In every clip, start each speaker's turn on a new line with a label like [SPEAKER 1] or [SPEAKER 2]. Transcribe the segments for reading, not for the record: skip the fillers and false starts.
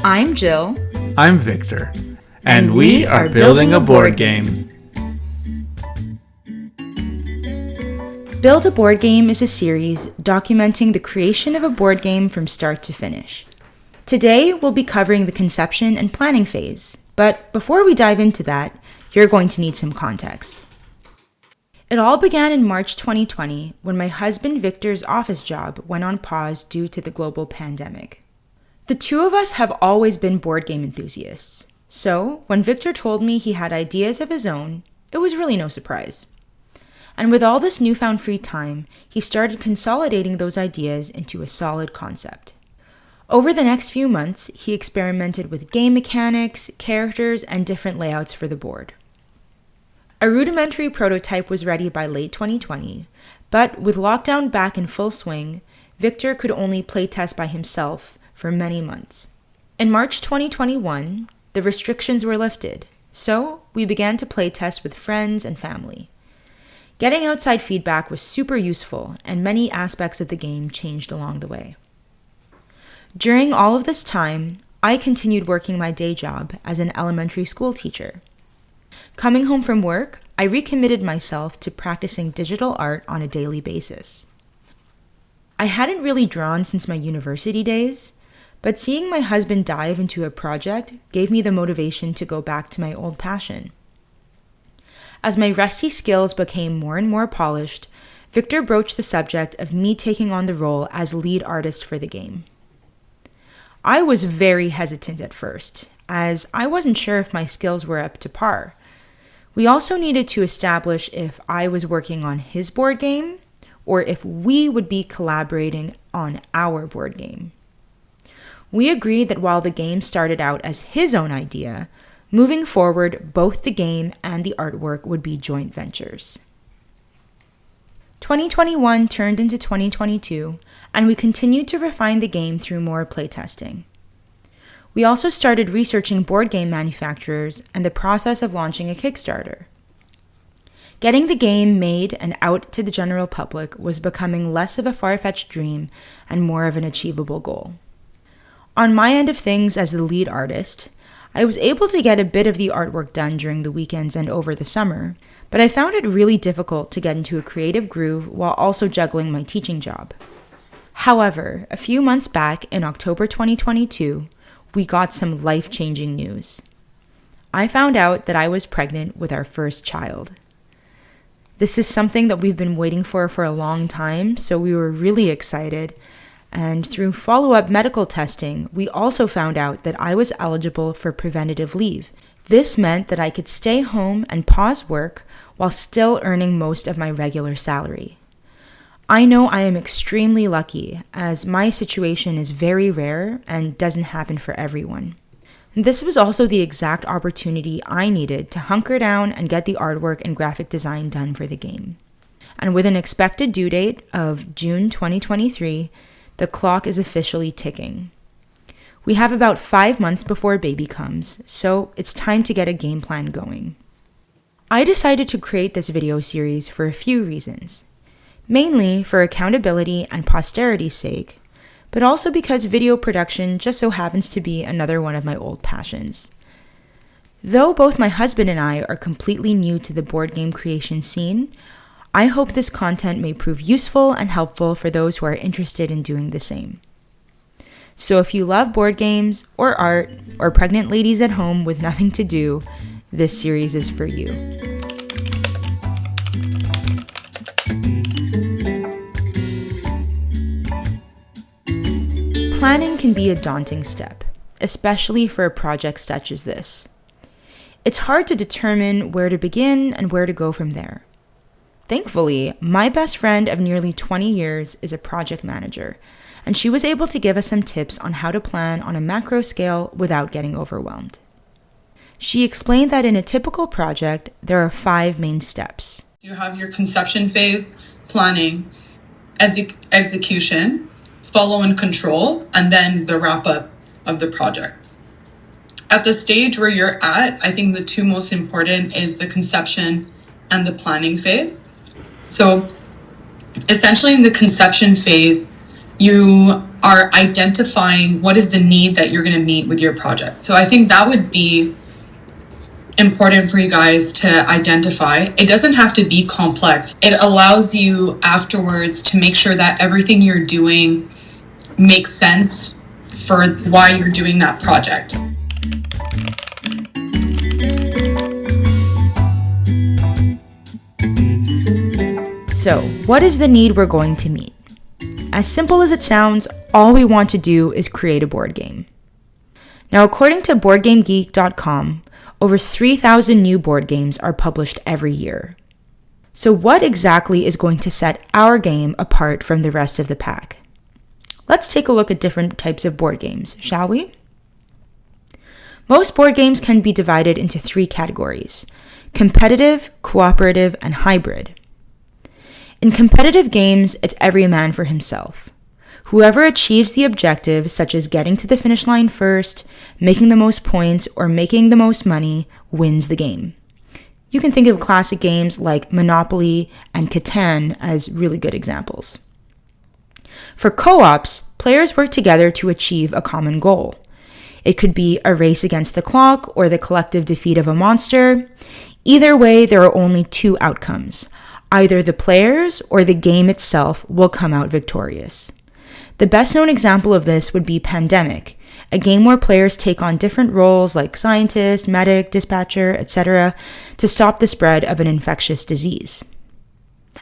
[SPEAKER 1] I'm Jill.
[SPEAKER 2] I'm Victor. And we are building a board game.
[SPEAKER 1] Build a Board Game is a series documenting the creation of a board game from start to finish. Today, we'll be covering the conception and planning phase, but before we dive into that, you're going to need some context. It all began in March 2020 when my husband Victor's office job went on pause due to the global pandemic. The two of us have always been board game enthusiasts, so when Victor told me he had ideas of his own, it was really no surprise. And with all this newfound free time, he started consolidating those ideas into a solid concept. Over the next few months, he experimented with game mechanics, characters, and different layouts for the board. A rudimentary prototype was ready by late 2020, but with lockdown back in full swing, Victor could only playtest by himself for many months. In March 2021, the restrictions were lifted, so we began to playtest with friends and family. Getting outside feedback was super useful, and many aspects of the game changed along the way. During all of this time, I continued working my day job as an elementary school teacher. Coming home from work, I recommitted myself to practicing digital art on a daily basis. I hadn't really drawn since my university days, but seeing my husband dive into a project gave me the motivation to go back to my old passion. As my rusty skills became more and more polished, Victor broached the subject of me taking on the role as lead artist for the game. I was very hesitant at first, as I wasn't sure if my skills were up to par. We also needed to establish if I was working on his board game or if we would be collaborating on our board game. We agreed that while the game started out as his own idea, moving forward, both the game and the artwork would be joint ventures. 2021 turned into 2022, and we continued to refine the game through more playtesting. We also started researching board game manufacturers and the process of launching a Kickstarter. Getting the game made and out to the general public was becoming less of a far-fetched dream and more of an achievable goal. On my end of things as the lead artist, I was able to get a bit of the artwork done during the weekends and over the summer, but I found it really difficult to get into a creative groove while also juggling my teaching job. However, a few months back in October 2022, we got some life-changing news. I found out that I was pregnant with our first child. This is something that we've been waiting for a long time, so we were really excited. And through follow-up medical testing, we also found out that I was eligible for preventative leave. This meant that I could stay home and pause work while still earning most of my regular salary. I know I am extremely lucky, as my situation is very rare and doesn't happen for everyone. This was also the exact opportunity I needed to hunker down and get the artwork and graphic design done for the game. And with an expected due date of June 2023, the clock is officially ticking. We have about 5 months before baby comes, so it's time to get a game plan going. I decided to create this video series for a few reasons. Mainly for accountability and posterity's sake, but also because video production just so happens to be another one of my old passions. Though both my husband and I are completely new to the board game creation scene, I hope this content may prove useful and helpful for those who are interested in doing the same. So if you love board games or art or pregnant ladies at home with nothing to do, this series is for you. Planning can be a daunting step, especially for a project such as this. It's hard to determine where to begin and where to go from there. Thankfully, my best friend of nearly 20 years is a project manager, and she was able to give us some tips on how to plan on a macro scale without getting overwhelmed. She explained that in a typical project, there are 5 main steps.
[SPEAKER 3] You have your conception phase, planning, execution, follow and control, and then the wrap up of the project. At the stage where you're at, I think the two most important is the conception and the planning phase. So essentially in the conception phase, you are identifying what is the need that you're going to meet with your project. So I think that would be important for you guys to identify. It doesn't have to be complex. It allows you afterwards to make sure that everything you're doing makes sense for why you're doing that project.
[SPEAKER 1] So, what is the need we're going to meet? As simple as it sounds, all we want to do is create a board game. Now, according to BoardGameGeek.com, over 3,000 new board games are published every year. So what exactly is going to set our game apart from the rest of the pack? Let's take a look at different types of board games, shall we? Most board games can be divided into 3 categories: competitive, cooperative, and hybrid. In competitive games, it's every man for himself. Whoever achieves the objective, such as getting to the finish line first, making the most points, or making the most money, wins the game. You can think of classic games like Monopoly and Catan as really good examples. For co-ops, players work together to achieve a common goal. It could be a race against the clock or the collective defeat of a monster. Either way, there are only 2 outcomes. Either the players or the game itself will come out victorious. The best known example of this would be Pandemic, a game where players take on different roles like scientist, medic, dispatcher, etc. to stop the spread of an infectious disease.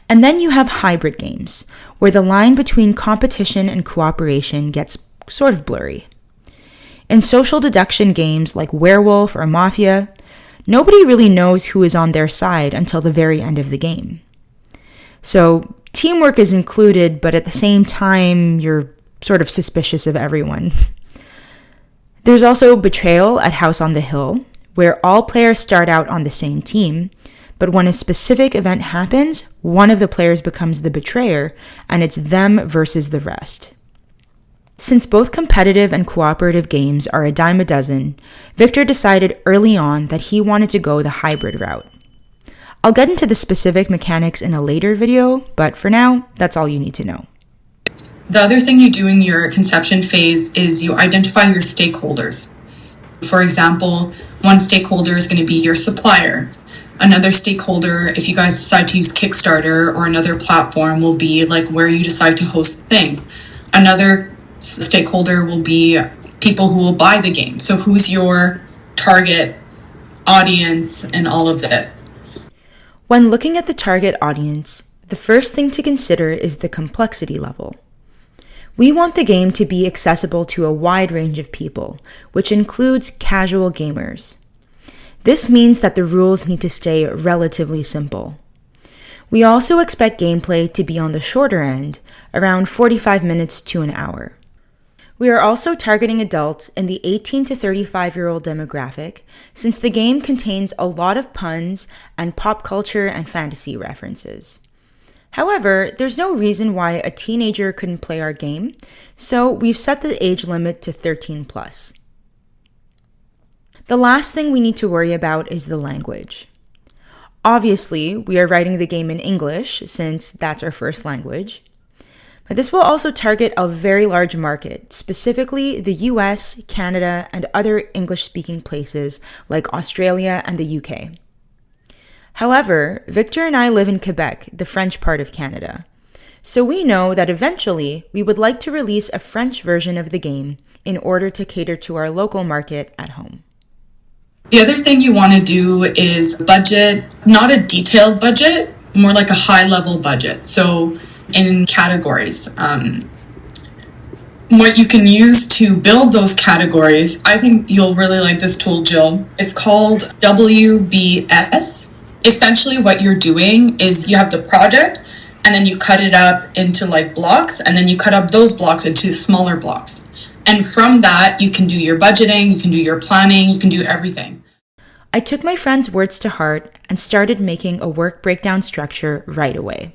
[SPEAKER 1] And then you have hybrid games, where the line between competition and cooperation gets sort of blurry. In social deduction games like Werewolf or Mafia, nobody really knows who is on their side until the very end of the game. So teamwork is included, but at the same time, you're sort of suspicious of everyone. There's also Betrayal at House on the Hill, where all players start out on the same team, but when a specific event happens, one of the players becomes the betrayer, and it's them versus the rest. Since both competitive and cooperative games are a dime a dozen, Victor decided early on that he wanted to go the hybrid route. I'll get into the specific mechanics in a later video, but for now, that's all you need to know.
[SPEAKER 3] The other thing you do in your conception phase is you identify your stakeholders. For example, one stakeholder is going to be your supplier. Another stakeholder, if you guys decide to use Kickstarter or another platform, will be like where you decide to host the thing. Another stakeholder will be people who will buy the game. So who's your target audience and all of this?
[SPEAKER 1] When looking at the target audience, the first thing to consider is the complexity level. We want the game to be accessible to a wide range of people, which includes casual gamers. This means that the rules need to stay relatively simple. We also expect gameplay to be on the shorter end, around 45 minutes to an hour. We are also targeting adults in the 18 to 35-year-old demographic, since the game contains a lot of puns and pop culture and fantasy references. However, there's no reason why a teenager couldn't play our game, so we've set the age limit to 13 plus. The last thing we need to worry about is the language. Obviously, we are writing the game in English, since that's our first language. But this will also target a very large market, specifically the US, Canada, and other English-speaking places like Australia and the UK. However, Victor and I live in Quebec, the French part of Canada. So we know that eventually we would like to release a French version of the game in order to cater to our local market at home.
[SPEAKER 3] The other thing you want to do is budget, not a detailed budget, more like a high-level budget. So in categories. What you can use to build those categories, I think you'll really like this tool, Jill. It's called WBS. Essentially what you're doing is you have the project and then you cut it up into like blocks, and then you cut up those blocks into smaller blocks. And from that, you can do your budgeting, you can do your planning, you can do everything.
[SPEAKER 1] I took my friend's words to heart and started making a work breakdown structure right away.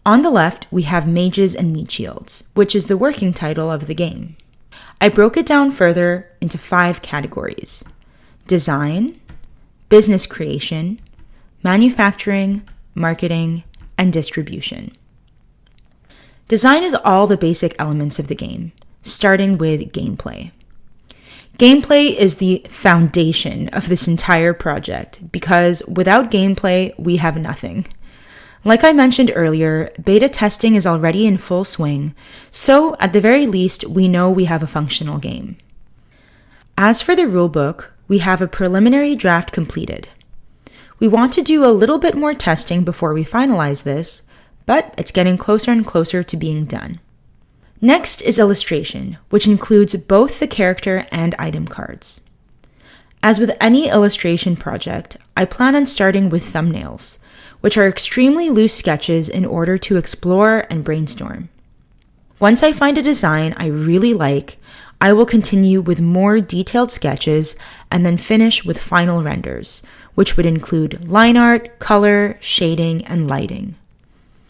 [SPEAKER 1] On the left, we have Mages and Meat Shields, which is the working title of the game. I broke it down further into 5 categories: design, business creation, manufacturing, marketing, and distribution. Design is all the basic elements of the game, starting with gameplay. Gameplay is the foundation of this entire project because without gameplay, we have nothing. Like I mentioned earlier, beta testing is already in full swing, so at the very least, we know we have a functional game. As for the rulebook, we have a preliminary draft completed. We want to do a little bit more testing before we finalize this, but it's getting closer and closer to being done. Next is illustration, which includes both the character and item cards. As with any illustration project, I plan on starting with thumbnails, which are extremely loose sketches in order to explore and brainstorm. Once I find a design I really like, I will continue with more detailed sketches and then finish with final renders, which would include line art, color, shading, and lighting.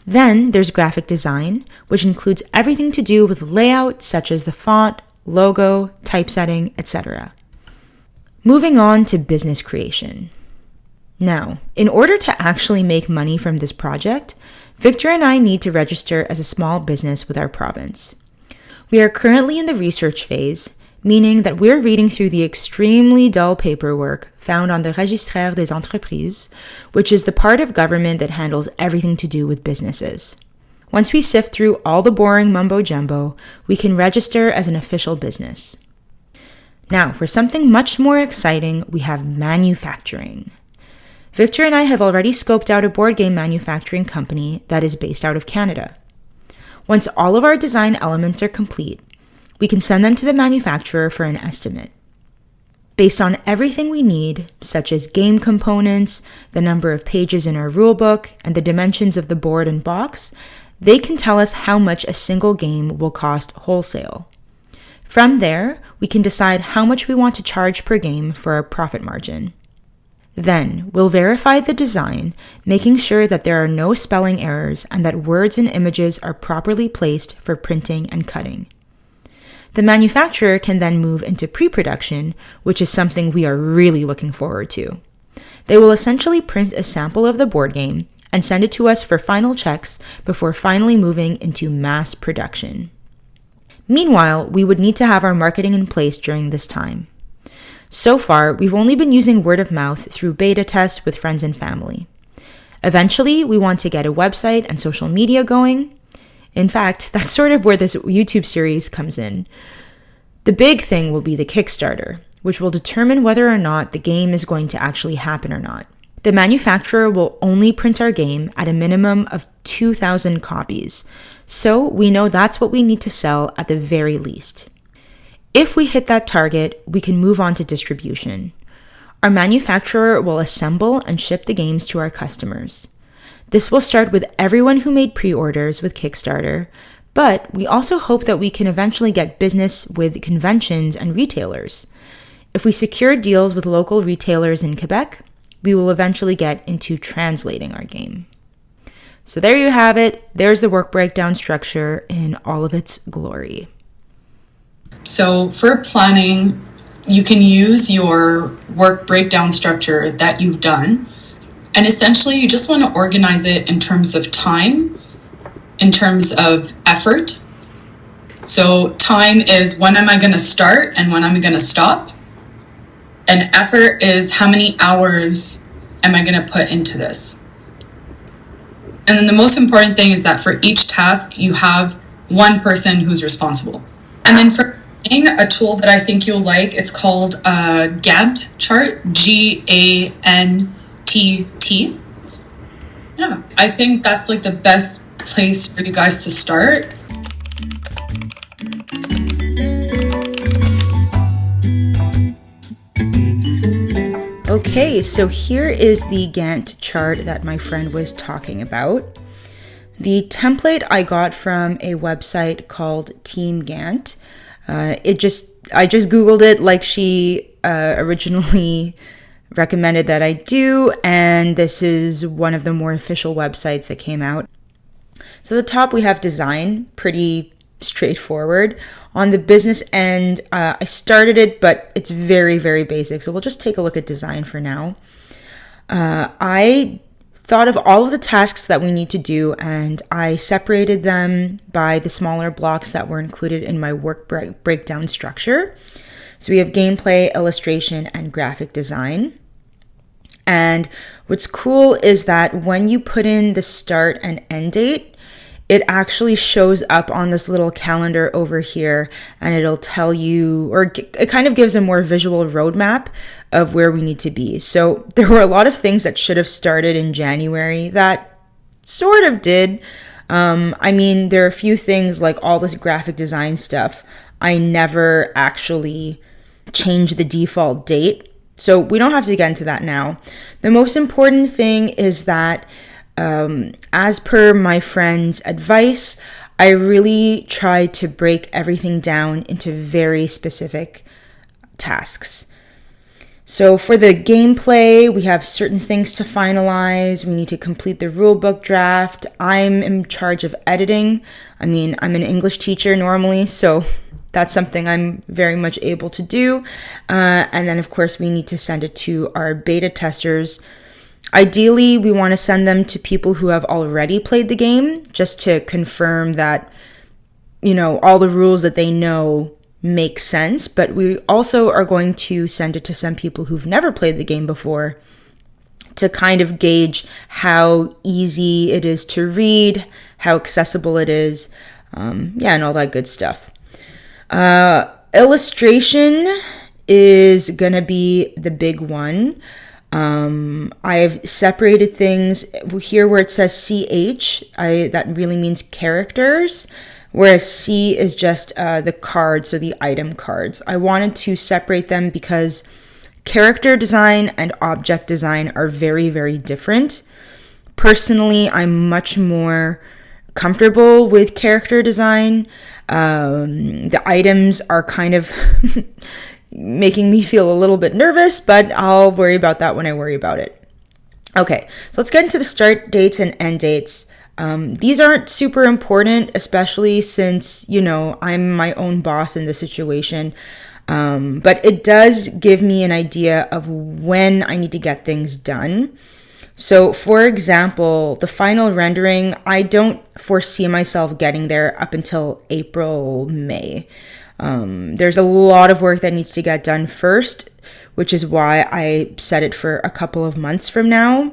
[SPEAKER 1] Then there's graphic design, which includes everything to do with layout such as the font, logo, typesetting, etc. Moving on to business creation. Now, in order to actually make money from this project, Victor and I need to register as a small business with our province. We are currently in the research phase, meaning that we're reading through the extremely dull paperwork found on the Registraire des Entreprises, which is the part of government that handles everything to do with businesses. Once we sift through all the boring mumbo-jumbo, we can register as an official business. Now, for something much more exciting, we have manufacturing. Victor and I have already scoped out a board game manufacturing company that is based out of Canada. Once all of our design elements are complete, we can send them to the manufacturer for an estimate. Based on everything we need, such as game components, the number of pages in our rulebook, and the dimensions of the board and box, they can tell us how much a single game will cost wholesale. From there, we can decide how much we want to charge per game for our profit margin. Then, we'll verify the design, making sure that there are no spelling errors and that words and images are properly placed for printing and cutting. The manufacturer can then move into pre-production, which is something we are really looking forward to. They will essentially print a sample of the board game and send it to us for final checks before finally moving into mass production. Meanwhile, we would need to have our marketing in place during this time. So far, we've only been using word of mouth through beta tests with friends and family. Eventually, we want to get a website and social media going. In fact, that's sort of where this YouTube series comes in. The big thing will be the Kickstarter, which will determine whether or not the game is going to actually happen or not. The manufacturer will only print our game at a minimum of 2,000 copies, so we know that's what we need to sell at the very least. If we hit that target, we can move on to distribution. Our manufacturer will assemble and ship the games to our customers. This will start with everyone who made pre-orders with Kickstarter, but we also hope that we can eventually get business with conventions and retailers. If we secure deals with local retailers in Quebec, we will eventually get into translating our game. So there you have it. There's the work breakdown structure in all of its glory.
[SPEAKER 3] So for planning, you can use your work breakdown structure that you've done. And essentially, you just want to organize it in terms of time, in terms of effort. So time is when am I going to start and when am I going to stop? And effort is how many hours am I going to put into this? And then the most important thing is that for each task, you have one person who's responsible. And then for a tool that I think you'll like, it's called a Gantt chart, Gantt. Yeah, I think that's like the best place for you guys to start.
[SPEAKER 1] Okay, so here is the Gantt chart that my friend was talking about. The template I got from a website called Team Gantt. I just Googled it like she originally recommended that I do, and this is one of the more official websites that came out. So at the top we have design, pretty straightforward. On the business end, I started it, but it's very, very basic. So we'll just take a look at design for now. I thought of all of the tasks that we need to do, and I separated them by the smaller blocks that were included in my work breakdown structure. So we have gameplay, illustration, and graphic design. And what's cool is that when you put in the start and end date, it actually shows up on this little calendar over here, and it'll tell you, or it kind of gives a more visual roadmap of where we need to be. So there were a lot of things that should have started in January that sort of did. I mean, there are a few things like all this graphic design stuff. I never actually changed the default date. So we don't have to get into that now. The most important thing is that as per my friend's advice, I really tried to break everything down into very specific tasks. So for the gameplay, we have certain things to finalize. We need to complete the rulebook draft. I'm in charge of editing. I mean, I'm an English teacher normally, so that's something I'm very much able to do. And then, of course, we need to send it to our beta testers. Ideally, we want to send them to people who have already played the game, just to confirm that, all the rules that they know make sense. But we also are going to send it to some people who've never played the game before to kind of gauge how easy it is to read, how accessible it is, and all that good stuff. Illustration is going to be the big one. I've separated things here where it says CH. That really means characters, whereas C is just the cards, so the item cards. I wanted to separate them because character design and object design are very, very different. Personally, I'm much more comfortable with character design. The items are kind of making me feel a little bit nervous, but I'll worry about that when I worry about it. Okay, so let's get into the start dates and end dates. These aren't super important, especially since, I'm my own boss in this situation. But it does give me an idea of when I need to get things done. So, for example, the final rendering, I don't foresee myself getting there up until April, May. There's a lot of work that needs to get done first, which is why I set it for a couple of months from now.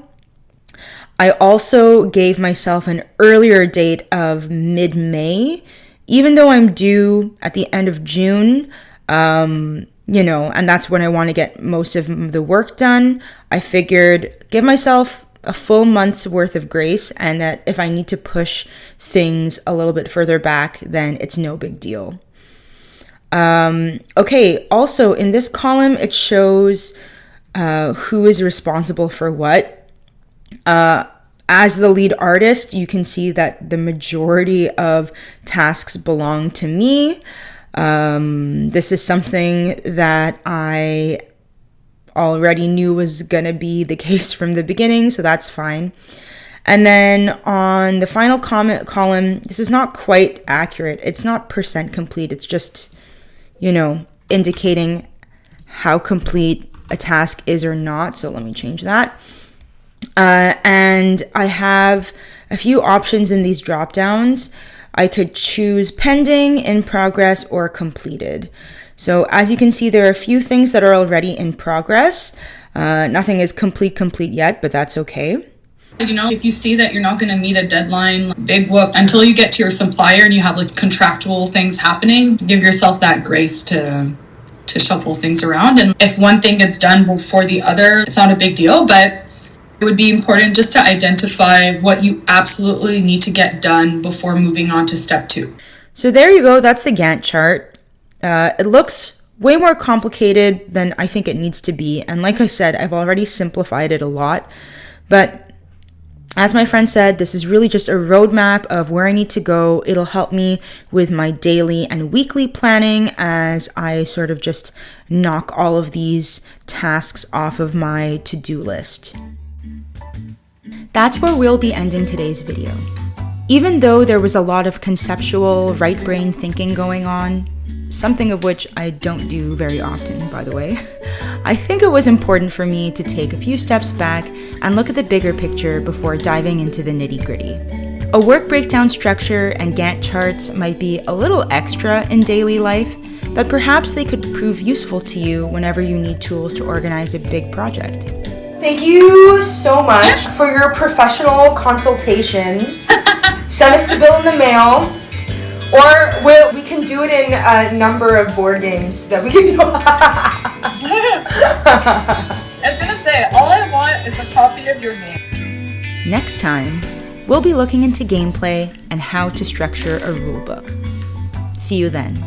[SPEAKER 1] I also gave myself an earlier date of mid-May, even though I'm due at the end of June, and that's when I want to get most of the work done. I figured give myself a full month's worth of grace, and that if I need to push things a little bit further back, then it's no big deal. Okay, also in this column, it shows who is responsible for what. As the lead artist, you can see that the majority of tasks belong to me. This is something that I already knew was going to be the case from the beginning, so that's fine. And then on the final comment column, this is not quite accurate. It's not % complete. It's just, indicating how complete a task is or not. So let me change that. And I have a few options in these drop downs. I could choose pending, in progress, or completed. So as you can see, there are a few things that are already in progress. Nothing is complete yet, but that's okay.
[SPEAKER 3] If you see that you're not going to meet a deadline, big whoop, until you get to your supplier and you have contractual things happening, give yourself that grace to shuffle things around. And if one thing gets done before the other, it's not a big deal, but it would be important just to identify what you absolutely need to get done before moving on to step 2.
[SPEAKER 1] So there you go. That's the Gantt chart. It looks way more complicated than I think it needs to be. And like I said, I've already simplified it a lot. But as my friend said, this is really just a roadmap of where I need to go. It'll help me with my daily and weekly planning as I sort of just knock all of these tasks off of my to-do list. That's where we'll be ending today's video. Even though there was a lot of conceptual, right-brain thinking going on, something of which I don't do very often, by the way, I think it was important for me to take a few steps back and look at the bigger picture before diving into the nitty-gritty. A work breakdown structure and Gantt charts might be a little extra in daily life, but perhaps they could prove useful to you whenever you need tools to organize a big project.
[SPEAKER 4] Thank you so much for your professional consultation. Send us the bill in the mail, or we can do it in a number of board games that we can do.
[SPEAKER 3] I was gonna say, all I want is a copy of your game.
[SPEAKER 1] Next time, we'll be looking into gameplay and how to structure a rulebook. See you then.